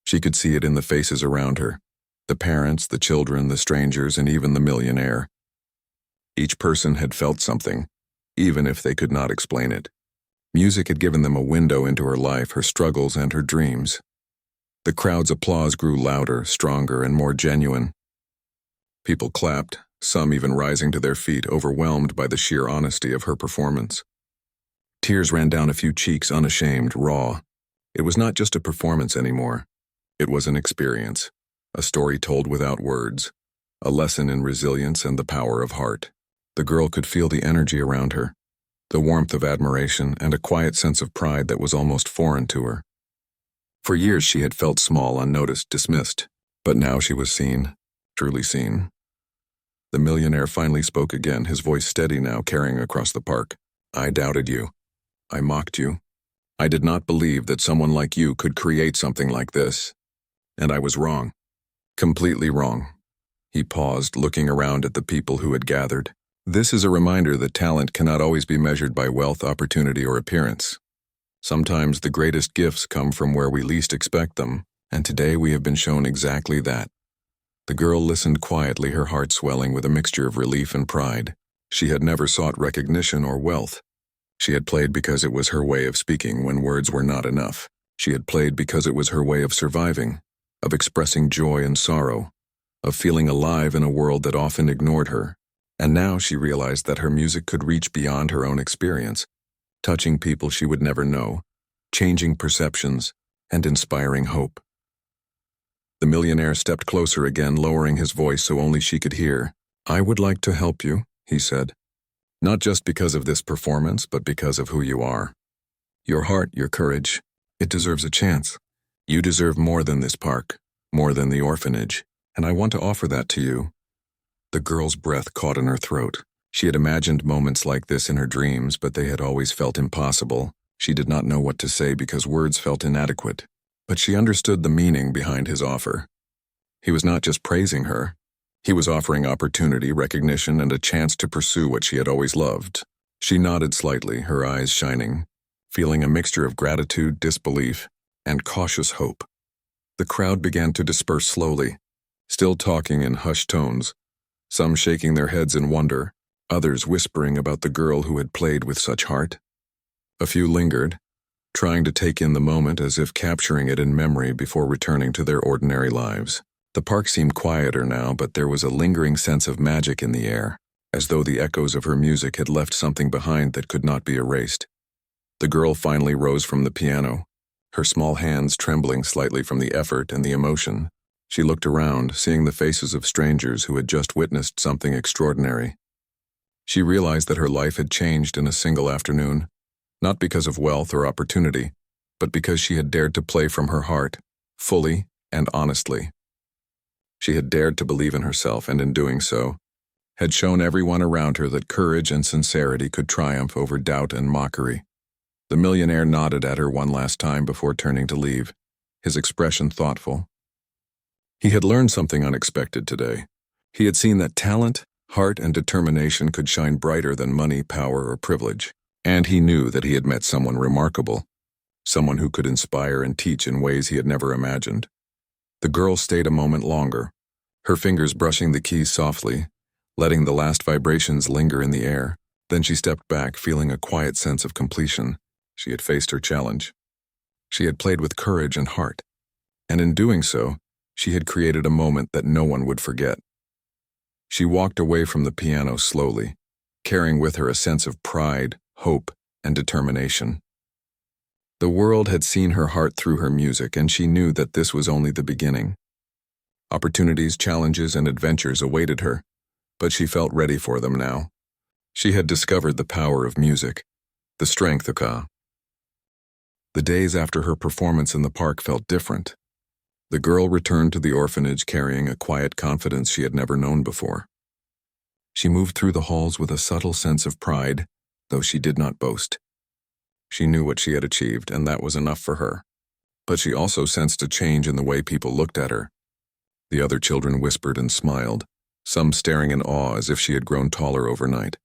She could see it in the faces around her, the parents, the children, the strangers, and even the millionaire. Each person had felt something, even if they could not explain it. Music had given them a window into her life, her struggles, and her dreams. The crowd's applause grew louder, stronger, and more genuine. People clapped, some even rising to their feet, overwhelmed by the sheer honesty of her performance. Tears ran down a few cheeks, unashamed, raw. It was not just a performance anymore. It was an experience, a story told without words, a lesson in resilience and the power of heart. The girl could feel the energy around her, the warmth of admiration, and a quiet sense of pride that was almost foreign to her. For years she had felt small, unnoticed, dismissed, but now she was seen, truly seen. The millionaire finally spoke again, his voice steady now, carrying across the park. "I doubted you. I mocked you. I did not believe that someone like you could create something like this. And I was wrong. Completely wrong." He paused, looking around at the people who had gathered. This is a reminder that talent cannot always be measured by wealth, opportunity, or appearance. Sometimes the greatest gifts come from where we least expect them, and today we have been shown exactly that. The girl listened quietly, her heart swelling with a mixture of relief and pride. She had never sought recognition or wealth. She had played because it was her way of speaking when words were not enough. She had played because it was her way of surviving, of expressing joy and sorrow, of feeling alive in a world that often ignored her. And now she realized that her music could reach beyond her own experience, touching people she would never know, changing perceptions, and inspiring hope. The millionaire stepped closer again, lowering his voice so only she could hear. "I would like to help you," he said. "Not just because of this performance, but because of who you are. Your heart, your courage, it deserves a chance. You deserve more than this park, more than the orphanage, and I want to offer that to you." The girl's breath caught in her throat. She had imagined moments like this in her dreams, but they had always felt impossible. She did not know what to say because words felt inadequate. But she understood the meaning behind his offer. He was not just praising her. He was offering opportunity, recognition, and a chance to pursue what she had always loved. She nodded slightly, her eyes shining, feeling a mixture of gratitude, disbelief, and cautious hope. The crowd began to disperse slowly, still talking in hushed tones, some shaking their heads in wonder, others whispering about the girl who had played with such heart. A few lingered, trying to take in the moment as if capturing it in memory before returning to their ordinary lives. The park seemed quieter now, but there was a lingering sense of magic in the air, as though the echoes of her music had left something behind that could not be erased. The girl finally rose from the piano, her small hands trembling slightly from the effort and the emotion. She looked around, seeing the faces of strangers who had just witnessed something extraordinary. She realized that her life had changed in a single afternoon, not because of wealth or opportunity, but because she had dared to play from her heart, fully and honestly. She had dared to believe in herself, and in doing so, had shown everyone around her that courage and sincerity could triumph over doubt and mockery. The millionaire nodded at her one last time before turning to leave, his expression thoughtful. He had learned something unexpected today. He had seen that talent, heart, and determination could shine brighter than money, power, or privilege. And he knew that he had met someone remarkable, someone who could inspire and teach in ways he had never imagined. The girl stayed a moment longer, her fingers brushing the keys softly, letting the last vibrations linger in the air. Then she stepped back, feeling a quiet sense of completion. She had faced her challenge. She had played with courage and heart, and in doing so, she had created a moment that no one would forget. She walked away from the piano slowly, carrying with her a sense of pride, hope, and determination. The world had seen her heart through her music, and she knew that this was only the beginning. Opportunities, challenges, and adventures awaited her, but she felt ready for them now. She had discovered the power of music, the strength of Ka. The days after her performance in the park felt different. The girl returned to the orphanage carrying a quiet confidence she had never known before. She moved through the halls with a subtle sense of pride, though she did not boast. She knew what she had achieved, and that was enough for her. But she also sensed a change in the way people looked at her. The other children whispered and smiled, some staring in awe as if she had grown taller overnight.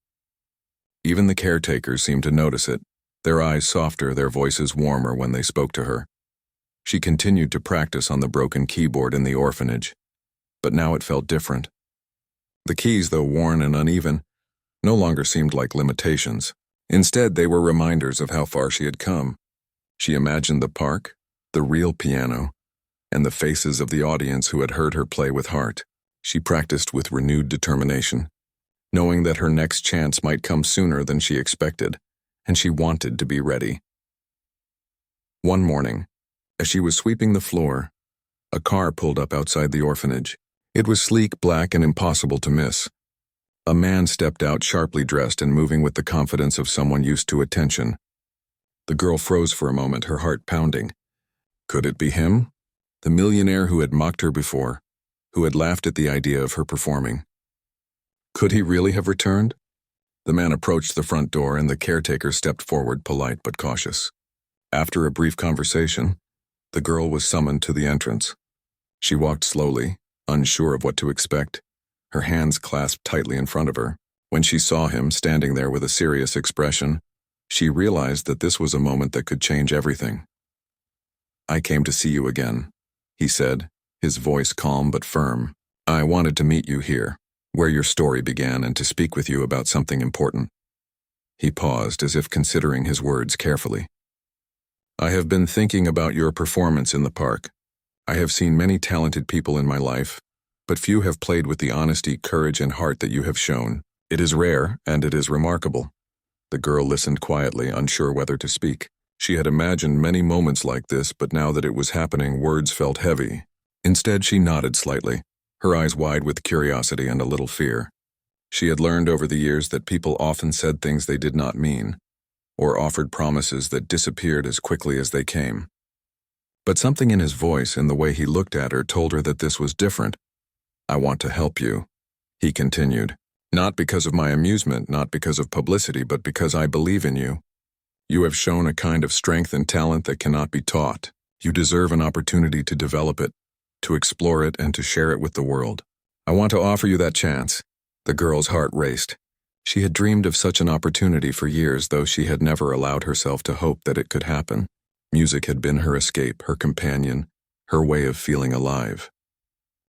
Even the caretakers seemed to notice it, their eyes softer, their voices warmer when they spoke to her. She continued to practice on the broken keyboard in the orphanage, but now it felt different. The keys, though worn and uneven, no longer seemed like limitations. Instead, they were reminders of how far she had come. She imagined the park, the real piano, and the faces of the audience who had heard her play with heart. She practiced with renewed determination, knowing that her next chance might come sooner than she expected, and she wanted to be ready. One morning, as she was sweeping the floor, a car pulled up outside the orphanage. It was sleek, black, and impossible to miss. A man stepped out, sharply dressed and moving with the confidence of someone used to attention. The girl froze for a moment, her heart pounding. Could it be him? The millionaire who had mocked her before, who had laughed at the idea of her performing. Could he really have returned? The man approached the front door and the caretaker stepped forward, polite but cautious. After a brief conversation, the girl was summoned to the entrance. She walked slowly, unsure of what to expect, her hands clasped tightly in front of her. When she saw him standing there with a serious expression, she realized that this was a moment that could change everything. "I came to see you again," he said, his voice calm but firm. "I wanted to meet you here, where your story began, and to speak with you about something important." He paused, as if considering his words carefully. "I have been thinking about your performance in the park. I have seen many talented people in my life, but few have played with the honesty, courage, and heart that you have shown. It is rare, and it is remarkable." The girl listened quietly, unsure whether to speak. She had imagined many moments like this, but now that it was happening, words felt heavy. Instead, she nodded slightly, her eyes wide with curiosity and a little fear. She had learned over the years that people often said things they did not mean, or offered promises that disappeared as quickly as they came. But something in his voice and the way he looked at her told her that this was different. "I want to help you," he continued. "Not because of my amusement, not because of publicity, but because I believe in you. You have shown a kind of strength and talent that cannot be taught. You deserve an opportunity to develop it, to explore it, and to share it with the world. I want to offer you that chance." The girl's heart raced. She had dreamed of such an opportunity for years, though she had never allowed herself to hope that it could happen. Music had been her escape, her companion, her way of feeling alive.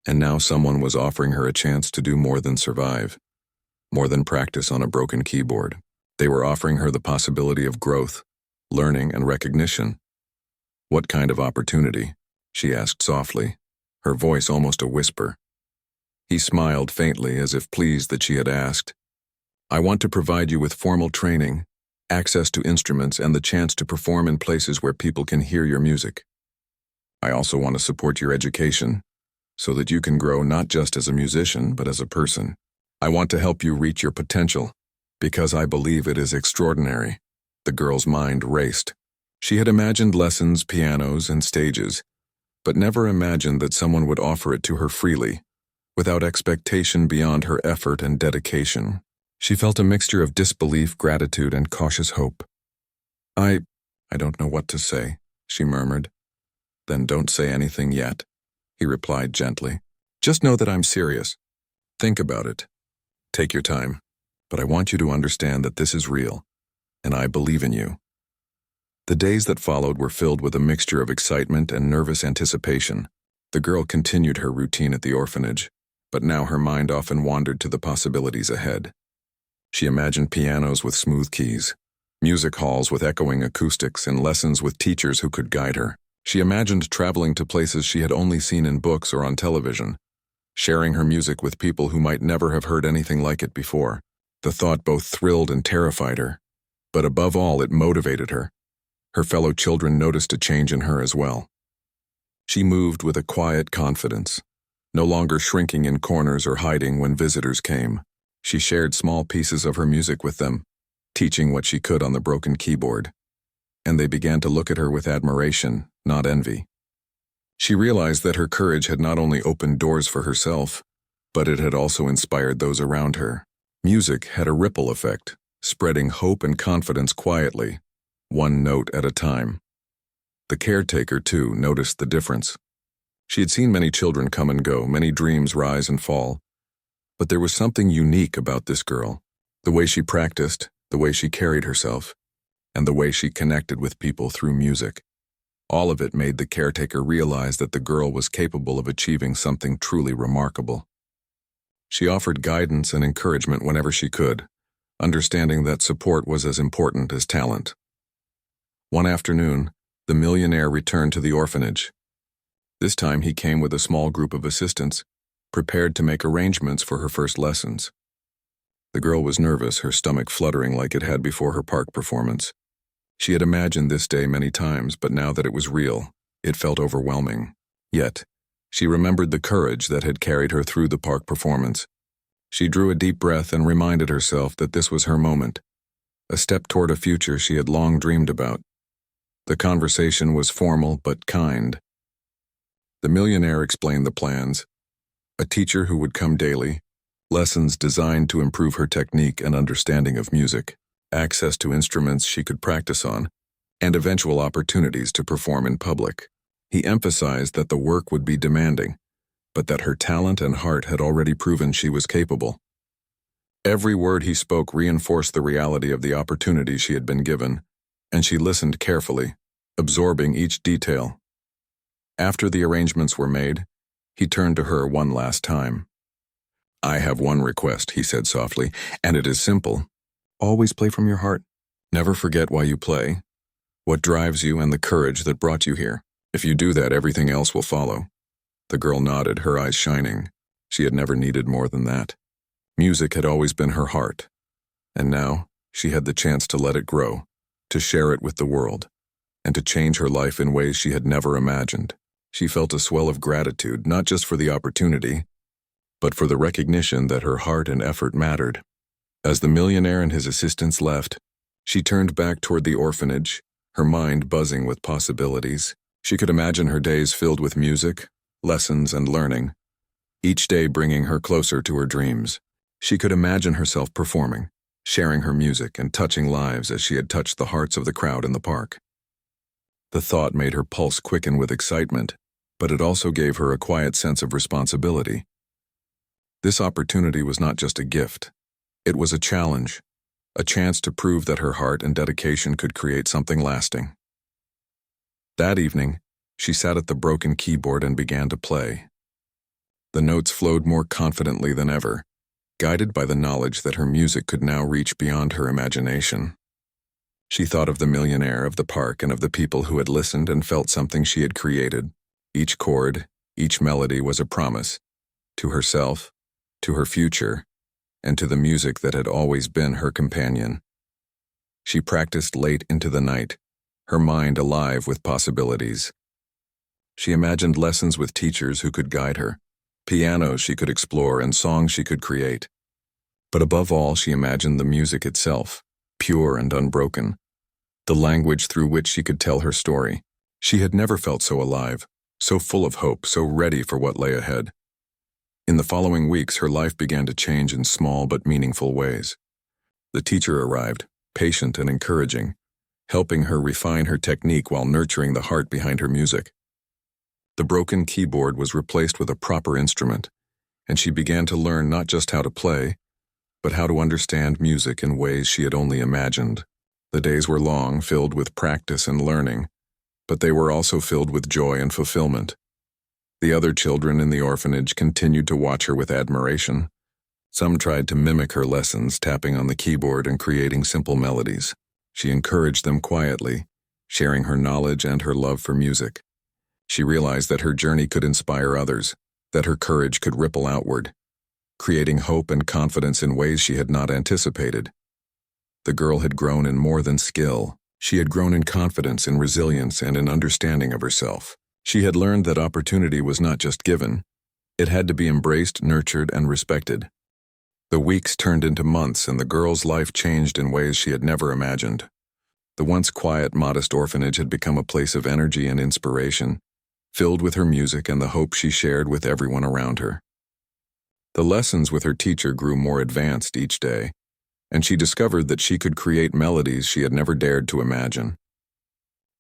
And now someone was offering her a chance to do more than survive, more than practice on a broken keyboard. They were offering her the possibility of growth, learning, and recognition. "What kind of opportunity?" she asked softly, her voice almost a whisper. He smiled faintly, as if pleased that she had asked. "I want to provide you with formal training, access to instruments, and the chance to perform in places where people can hear your music. I also want to support your education, so that you can grow not just as a musician, but as a person. I want to help you reach your potential, because I believe it is extraordinary." The girl's mind raced. She had imagined lessons, pianos, and stages, but never imagined that someone would offer it to her freely, without expectation beyond her effort and dedication. She felt a mixture of disbelief, gratitude, and cautious hope. I don't know what to say," she murmured. "Then don't say anything yet," he replied gently. "Just know that I'm serious. Think about it. Take your time. But I want you to understand that this is real, and I believe in you." The days that followed were filled with a mixture of excitement and nervous anticipation. The girl continued her routine at the orphanage, but now her mind often wandered to the possibilities ahead. She imagined pianos with smooth keys, music halls with echoing acoustics, and lessons with teachers who could guide her. She imagined traveling to places she had only seen in books or on television, sharing her music with people who might never have heard anything like it before. The thought both thrilled and terrified her, but above all, it motivated her. Her fellow children noticed a change in her as well. She moved with a quiet confidence, no longer shrinking in corners or hiding when visitors came. She shared small pieces of her music with them, teaching what she could on the broken keyboard, and they began to look at her with admiration, not envy. She realized that her courage had not only opened doors for herself, but it had also inspired those around her. Music had a ripple effect, spreading hope and confidence quietly, one note at a time. The caretaker, too, noticed the difference. She had seen many children come and go, many dreams rise and fall, but there was something unique about this girl, the way she practiced, the way she carried herself, and the way she connected with people through music. All of it made the caretaker realize that the girl was capable of achieving something truly remarkable. She offered guidance and encouragement whenever she could, understanding that support was as important as talent. One afternoon, the millionaire returned to the orphanage. This time he came with a small group of assistants, prepared to make arrangements for her first lessons. The girl was nervous, her stomach fluttering like it had before her park performance. She had imagined this day many times, but now that it was real, it felt overwhelming. Yet, she remembered the courage that had carried her through the park performance. She drew a deep breath and reminded herself that this was her moment, a step toward a future she had long dreamed about. The conversation was formal but kind. The millionaire explained the plans: a teacher who would come daily, lessons designed to improve her technique and understanding of music, access to instruments she could practice on, and eventual opportunities to perform in public. He emphasized that the work would be demanding, but that her talent and heart had already proven she was capable. Every word he spoke reinforced the reality of the opportunity she had been given, and she listened carefully, absorbing each detail. After the arrangements were made, he turned to her one last time. "I have one request," he said softly, "and it is simple. Always play from your heart. Never forget why you play, what drives you, and the courage that brought you here. If you do that, everything else will follow." The girl nodded, her eyes shining. She had never needed more than that. Music had always been her heart, and now she had the chance to let it grow, to share it with the world, and to change her life in ways she had never imagined. She felt a swell of gratitude, not just for the opportunity, but for the recognition that her heart and effort mattered. As the millionaire and his assistants left, she turned back toward the orphanage, her mind buzzing with possibilities. She could imagine her days filled with music, lessons, and learning, each day bringing her closer to her dreams. She could imagine herself performing, sharing her music, and touching lives as she had touched the hearts of the crowd in the park. The thought made her pulse quicken with excitement, but it also gave her a quiet sense of responsibility. This opportunity was not just a gift. It was a challenge, a chance to prove that her heart and dedication could create something lasting. That evening, she sat at the broken keyboard and began to play. The notes flowed more confidently than ever, guided by the knowledge that her music could now reach beyond her imagination. She thought of the millionaire, of the park, and of the people who had listened and felt something she had created. Each chord, each melody was a promise, to herself, to her future, and to the music that had always been her companion. She practiced late into the night, her mind alive with possibilities. She imagined lessons with teachers who could guide her, pianos she could explore, and songs she could create. But above all, she imagined the music itself, pure and unbroken, the language through which she could tell her story. She had never felt so alive, so full of hope, so ready for what lay ahead. In the following weeks, her life began to change in small but meaningful ways. The teacher arrived, patient and encouraging, helping her refine her technique while nurturing the heart behind her music. The broken keyboard was replaced with a proper instrument, and she began to learn not just how to play, but how to understand music in ways she had only imagined. The days were long, filled with practice and learning, but they were also filled with joy and fulfillment. The other children in the orphanage continued to watch her with admiration. Some tried to mimic her lessons, tapping on the keyboard and creating simple melodies. She encouraged them quietly, sharing her knowledge and her love for music. She realized that her journey could inspire others, that her courage could ripple outward, creating hope and confidence in ways she had not anticipated. The girl had grown in more than skill. She had grown in confidence, in resilience, and in understanding of herself. She had learned that opportunity was not just given. It had to be embraced, nurtured, and respected. The weeks turned into months, and the girl's life changed in ways she had never imagined. The once quiet, modest orphanage had become a place of energy and inspiration, filled with her music and the hope she shared with everyone around her. The lessons with her teacher grew more advanced each day, and she discovered that she could create melodies she had never dared to imagine.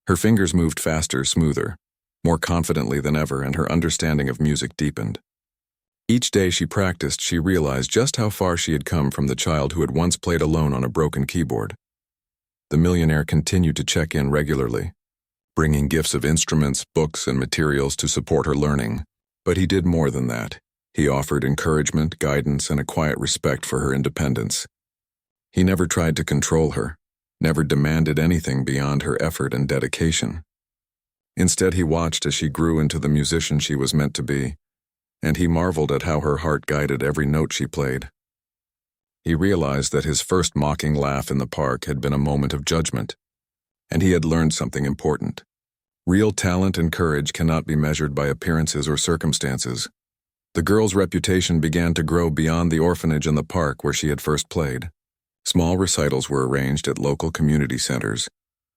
Her fingers moved faster, smoother, more confidently than ever, and her understanding of music deepened. Each day she practiced, she realized just how far she had come from the child who had once played alone on a broken keyboard. The millionaire continued to check in regularly, bringing gifts of instruments, books, and materials to support her learning. But he did more than that. He offered encouragement, guidance, and a quiet respect for her independence. He never tried to control her, never demanded anything beyond her effort and dedication. Instead, he watched as she grew into the musician she was meant to be, and he marveled at how her heart guided every note she played. He realized that his first mocking laugh in the park had been a moment of judgment, and he had learned something important. Real talent and courage cannot be measured by appearances or circumstances. The girl's reputation began to grow beyond the orphanage and the park where she had first played. Small recitals were arranged at local community centers,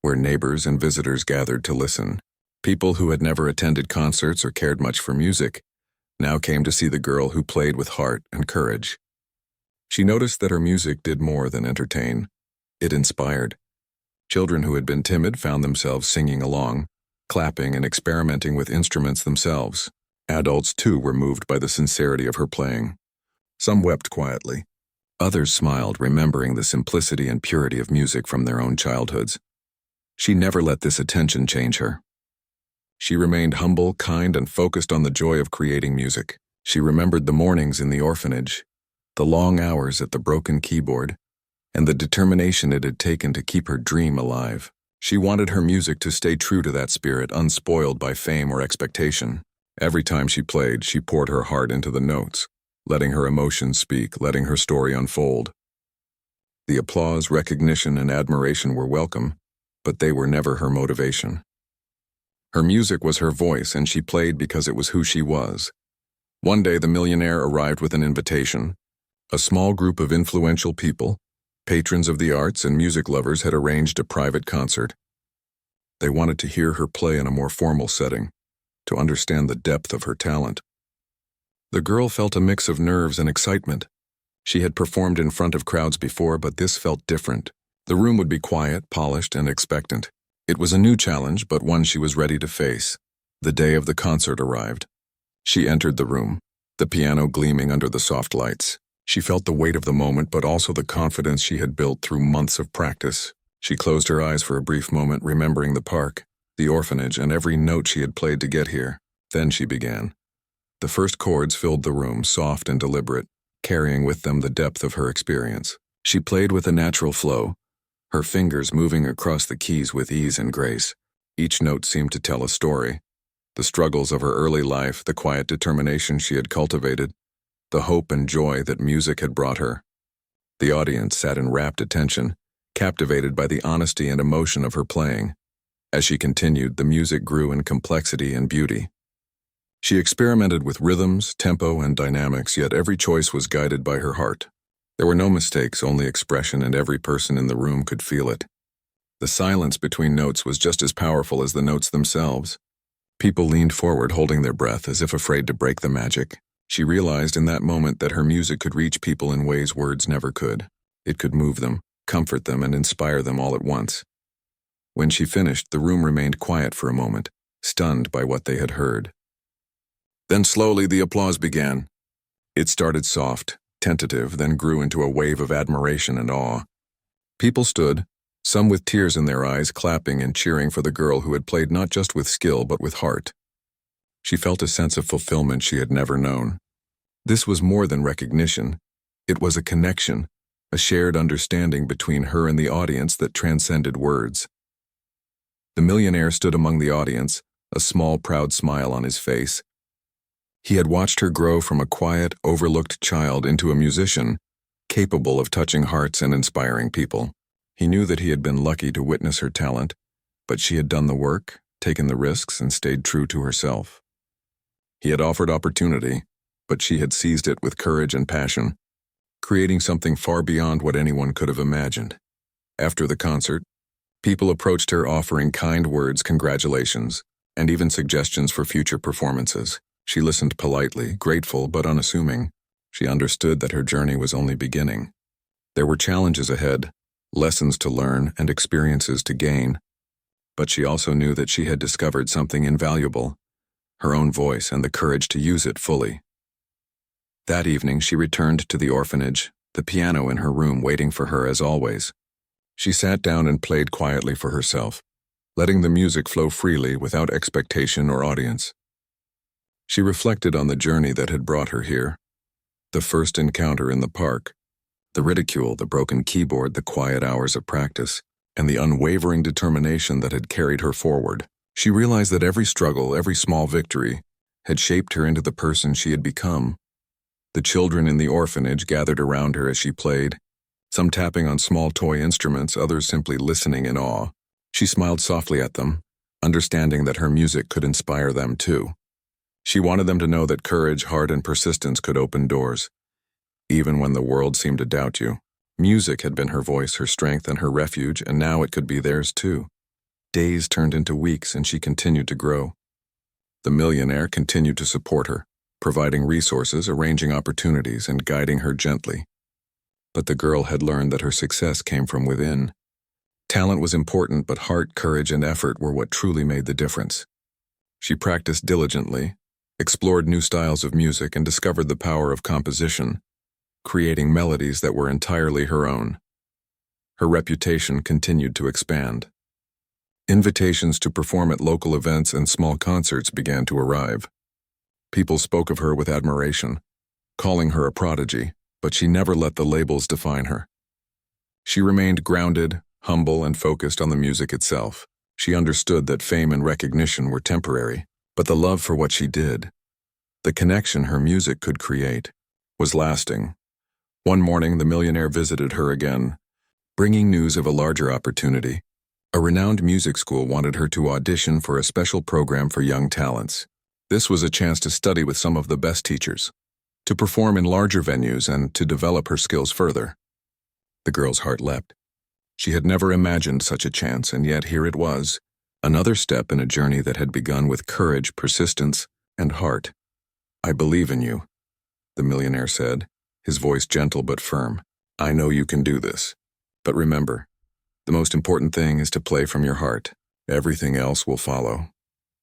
where neighbors and visitors gathered to listen. People who had never attended concerts or cared much for music now came to see the girl who played with heart and courage. She noticed that her music did more than entertain. It inspired. Children who had been timid found themselves singing along, clapping and experimenting with instruments themselves. Adults, too, were moved by the sincerity of her playing. Some wept quietly. Others smiled, remembering the simplicity and purity of music from their own childhoods. She never let this attention change her. She remained humble, kind, and focused on the joy of creating music. She remembered the mornings in the orphanage, the long hours at the broken keyboard, and the determination it had taken to keep her dream alive. She wanted her music to stay true to that spirit, unspoiled by fame or expectation. Every time she played, she poured her heart into the notes, letting her emotions speak, letting her story unfold. The applause, recognition, and admiration were welcome, but they were never her motivation. Her music was her voice, and she played because it was who she was. One day, the Millionaire arrived with an invitation. A small group of influential people, patrons of the arts and music lovers, had arranged a private concert. They wanted to hear her play in a more formal setting, to understand the depth of her talent. The girl felt a mix of nerves and excitement. She had performed in front of crowds before, but this felt different. The room would be quiet, polished, and expectant. It was a new challenge, but one she was ready to face. The day of the concert arrived. She entered the room, the piano gleaming under the soft lights. She felt the weight of the moment, but also the confidence she had built through months of practice. She closed her eyes for a brief moment, remembering the park, the orphanage, and every note she had played to get here. Then she began. The first chords filled the room, soft and deliberate, carrying with them the depth of her experience. She played with a natural flow, her fingers moving across the keys with ease and grace. Each note seemed to tell a story. The struggles of her early life, the quiet determination she had cultivated, the hope and joy that music had brought her. The audience sat in rapt attention, captivated by the honesty and emotion of her playing. As she continued, the music grew in complexity and beauty. She experimented with rhythms, tempo, and dynamics, yet every choice was guided by her heart. There were no mistakes, only expression, and every person in the room could feel it. The silence between notes was just as powerful as the notes themselves. People leaned forward, holding their breath, as if afraid to break the magic. She realized in that moment that her music could reach people in ways words never could. It could move them, comfort them, and inspire them all at once. When she finished, the room remained quiet for a moment, stunned by what they had heard. Then slowly the applause began. It started soft, tentative, then grew into a wave of admiration and awe. People stood, some with tears in their eyes, clapping and cheering for the girl who had played not just with skill but with heart. She felt a sense of fulfillment she had never known. This was more than recognition. It was a connection, a shared understanding between her and the audience that transcended words. The Millionaire stood among the audience, a small, proud smile on his face. He had watched her grow from a quiet, overlooked child into a musician, capable of touching hearts and inspiring people. He knew that he had been lucky to witness her talent, but she had done the work, taken the risks, and stayed true to herself. He had offered opportunity, but she had seized it with courage and passion, creating something far beyond what anyone could have imagined. After the concert, people approached her offering kind words, congratulations, and even suggestions for future performances. She listened politely, grateful but unassuming. She understood that her journey was only beginning. There were challenges ahead, lessons to learn, and experiences to gain. But she also knew that she had discovered something invaluable, her own voice and the courage to use it fully. That evening, she returned to the orphanage, the piano in her room waiting for her as always. She sat down and played quietly for herself, letting the music flow freely without expectation or audience. She reflected on the journey that had brought her here. The first encounter in the park, the ridicule, the broken keyboard, the quiet hours of practice, and the unwavering determination that had carried her forward. She realized that every struggle, every small victory, had shaped her into the person she had become. The children in the orphanage gathered around her as she played, some tapping on small toy instruments, others simply listening in awe. She smiled softly at them, understanding that her music could inspire them too. She wanted them to know that courage, heart, and persistence could open doors, even when the world seemed to doubt you. Music had been her voice, her strength, and her refuge, and now it could be theirs too. Days turned into weeks, and she continued to grow. The Millionaire continued to support her, providing resources, arranging opportunities, and guiding her gently. But the girl had learned that her success came from within. Talent was important, but heart, courage, and effort were what truly made the difference. She practiced diligently, explored new styles of music, and discovered the power of composition, creating melodies that were entirely her own. Her reputation continued to expand. Invitations to perform at local events and small concerts began to arrive. People spoke of her with admiration, calling her a prodigy, but she never let the labels define her. She remained grounded, humble, and focused on the music itself. She understood that fame and recognition were temporary, but the love for what she did, the connection her music could create, was lasting. One morning, the Millionaire visited her again, bringing news of a larger opportunity. A renowned music school wanted her to audition for a special program for young talents. This was a chance to study with some of the best teachers, to perform in larger venues, and to develop her skills further. The girl's heart leapt. She had never imagined such a chance, and yet here it was, another step in a journey that had begun with courage, persistence, and heart. "I believe in you," the Millionaire said, his voice gentle but firm. "I know you can do this. But remember, the most important thing is to play from your heart. Everything else will follow."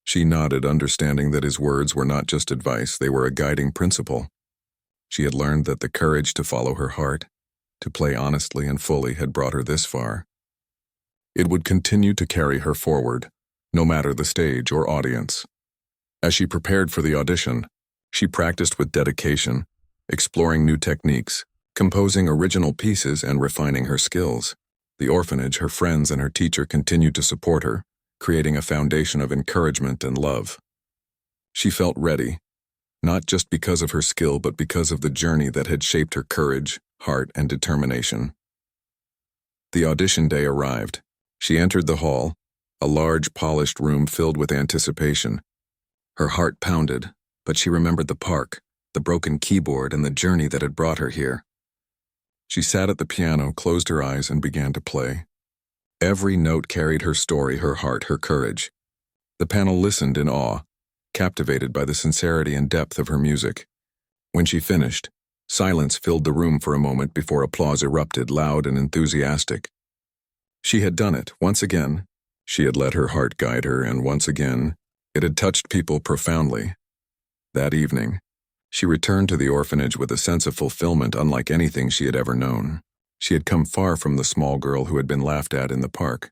She nodded, understanding that his words were not just advice, they were a guiding principle. She had learned that the courage to follow her heart, to play honestly and fully, had brought her this far. It would continue to carry her forward, no matter the stage or audience. As she prepared for the audition, she practiced with dedication, exploring new techniques, composing original pieces, and refining her skills. The orphanage, her friends, and her teacher continued to support her, creating a foundation of encouragement and love. She felt ready, not just because of her skill, but because of the journey that had shaped her courage, heart, and determination. The audition day arrived. She entered the hall, a large, polished room filled with anticipation. Her heart pounded, but she remembered the park, the broken keyboard, and the journey that had brought her here. She sat at the piano, closed her eyes, and began to play. Every note carried her story, her heart, her courage. The panel listened in awe, captivated by the sincerity and depth of her music. When she finished, silence filled the room for a moment before applause erupted, loud and enthusiastic. She had done it, once again. She had let her heart guide her, and once again, it had touched people profoundly. That evening, she returned to the orphanage with a sense of fulfillment unlike anything she had ever known. She had come far from the small girl who had been laughed at in the park.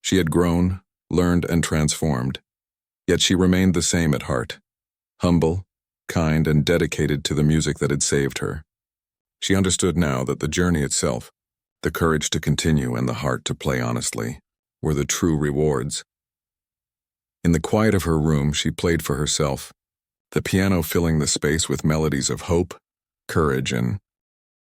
She had grown, learned, and transformed. Yet she remained the same at heart, humble, kind, and dedicated to the music that had saved her. She understood now that the journey itself, the courage to continue, and the heart to play honestly, were the true rewards. In the quiet of her room, she played for herself, the piano filling the space with melodies of hope, courage, and